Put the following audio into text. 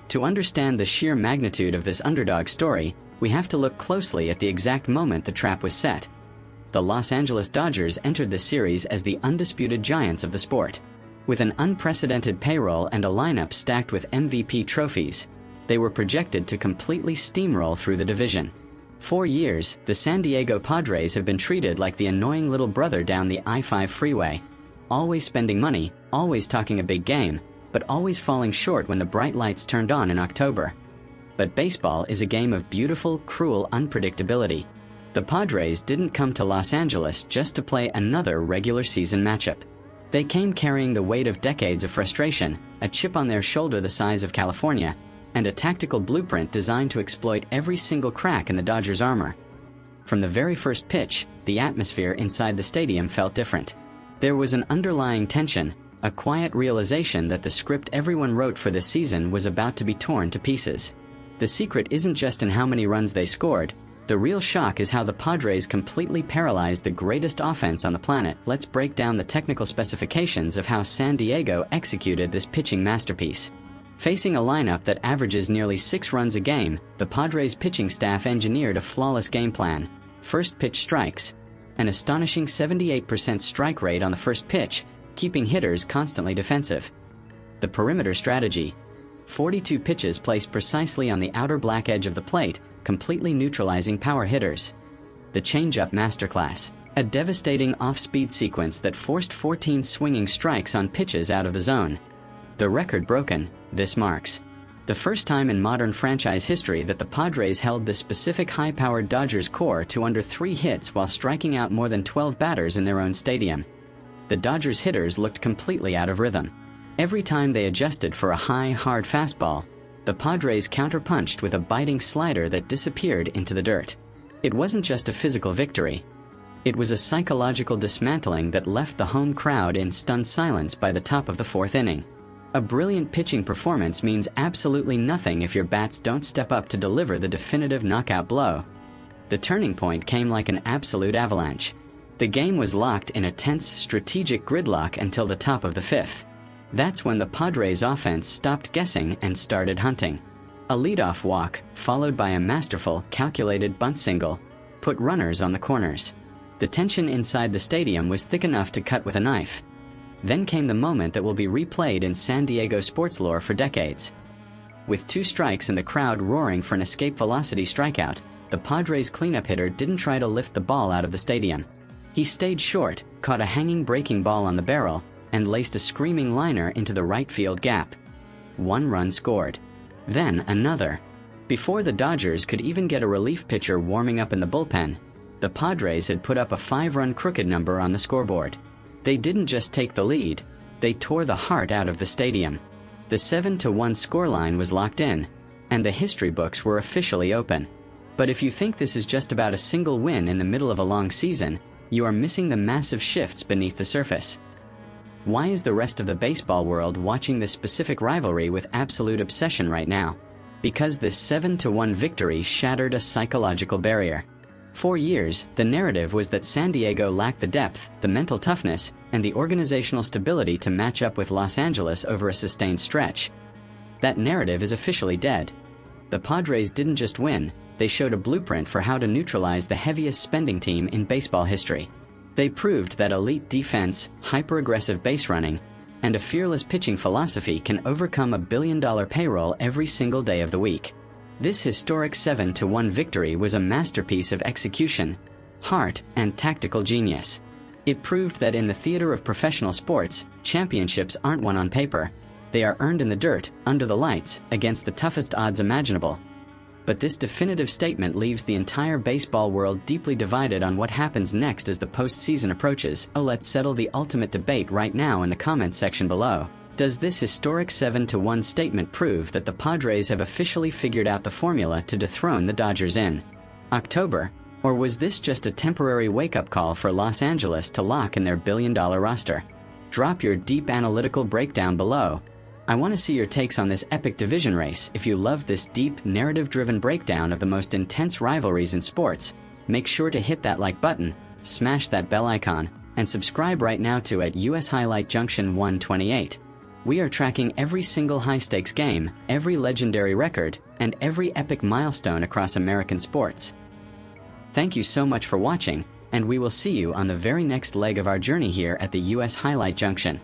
To understand the sheer magnitude of this underdog story, we have to look closely at the exact moment the trap was set. The Los Angeles Dodgers entered the series as the undisputed giants of the sport. With an unprecedented payroll and a lineup stacked with MVP trophies, they were projected to completely steamroll through the division. For years, the San Diego Padres have been treated like the annoying little brother down the I-5 freeway. Always spending money, always talking a big game, but always falling short when the bright lights turned on in October. But baseball is a game of beautiful, cruel unpredictability. The Padres didn't come to Los Angeles just to play another regular season matchup. They came carrying the weight of decades of frustration, a chip on their shoulder the size of California, and a tactical blueprint designed to exploit every single crack in the Dodgers' armor. From the very first pitch, the atmosphere inside the stadium felt different. There was an underlying tension, a quiet realization that the script everyone wrote for this season was about to be torn to pieces. The secret isn't just in how many runs they scored. The real shock is how the Padres completely paralyzed the greatest offense on the planet. Let's break down the technical specifications of how San Diego executed this pitching masterpiece. Facing a lineup that averages nearly 6 runs a game, the Padres pitching staff engineered a flawless game plan. First pitch strikes. An astonishing 78% strike rate on the first pitch, keeping hitters constantly defensive. The perimeter strategy. 42 pitches placed precisely on the outer black edge of the plate, completely neutralizing power hitters. The changeup masterclass. A devastating off-speed sequence that forced 14 swinging strikes on pitches out of the zone. The record broken. This marks the first time in modern franchise history that the Padres held this specific high-powered Dodgers core to under 3 hits while striking out more than 12 batters in their own stadium. The Dodgers hitters looked completely out of rhythm. Every time they adjusted for a high, hard fastball, the Padres counterpunched with a biting slider that disappeared into the dirt. It wasn't just a physical victory. It was a psychological dismantling that left the home crowd in stunned silence by the top of the 4th inning. A brilliant pitching performance means absolutely nothing if your bats don't step up to deliver the definitive knockout blow. The turning point came like an absolute avalanche. The game was locked in a tense, strategic gridlock until the top of the 5th. That's when the Padres' offense stopped guessing and started hunting. A leadoff walk, followed by a masterful, calculated bunt single, put runners on the corners. The tension inside the stadium was thick enough to cut with a knife. Then came the moment that will be replayed in San Diego sports lore for decades. With 2 strikes and the crowd roaring for an escape velocity strikeout, the Padres' cleanup hitter didn't try to lift the ball out of the stadium. He stayed short, caught a hanging breaking ball on the barrel, and laced a screaming liner into the right field gap. 1 run scored. Then another. Before the Dodgers could even get a relief pitcher warming up in the bullpen, the Padres had put up a 5-run crooked number on the scoreboard. They didn't just take the lead, they tore the heart out of the stadium. The 7-1 scoreline was locked in, and the history books were officially open. But if you think this is just about a single win in the middle of a long season, you are missing the massive shifts beneath the surface. Why is the rest of the baseball world watching this specific rivalry with absolute obsession right now? Because this 7-1 victory shattered a psychological barrier. For years, the narrative was that San Diego lacked the depth, the mental toughness, and the organizational stability to match up with Los Angeles over a sustained stretch. That narrative is officially dead. The Padres didn't just win, they showed a blueprint for how to neutralize the heaviest spending team in baseball history. They proved that elite defense, hyper-aggressive base running, and a fearless pitching philosophy can overcome a billion-dollar payroll every single day of the week. This historic 7-1 victory was a masterpiece of execution, heart, and tactical genius. It proved that in the theater of professional sports, championships aren't won on paper. They are earned in the dirt, under the lights, against the toughest odds imaginable. But this definitive statement leaves the entire baseball world deeply divided on what happens next as the postseason approaches. Let's settle the ultimate debate right now in the comments section below. Does this historic 7-1 statement prove that the Padres have officially figured out the formula to dethrone the Dodgers in October? Or was this just a temporary wake-up call for Los Angeles to lock in their billion-dollar roster? Drop your deep analytical breakdown below. I want to see your takes on this epic division race. If you love this deep, narrative-driven breakdown of the most intense rivalries in sports, make sure to hit that like button, smash that bell icon, and subscribe right now to @US Highlight Junction 128. We are tracking every single high-stakes game, every legendary record, and every epic milestone across American sports. Thank you so much for watching, and we will see you on the very next leg of our journey here at the US Highlight Junction.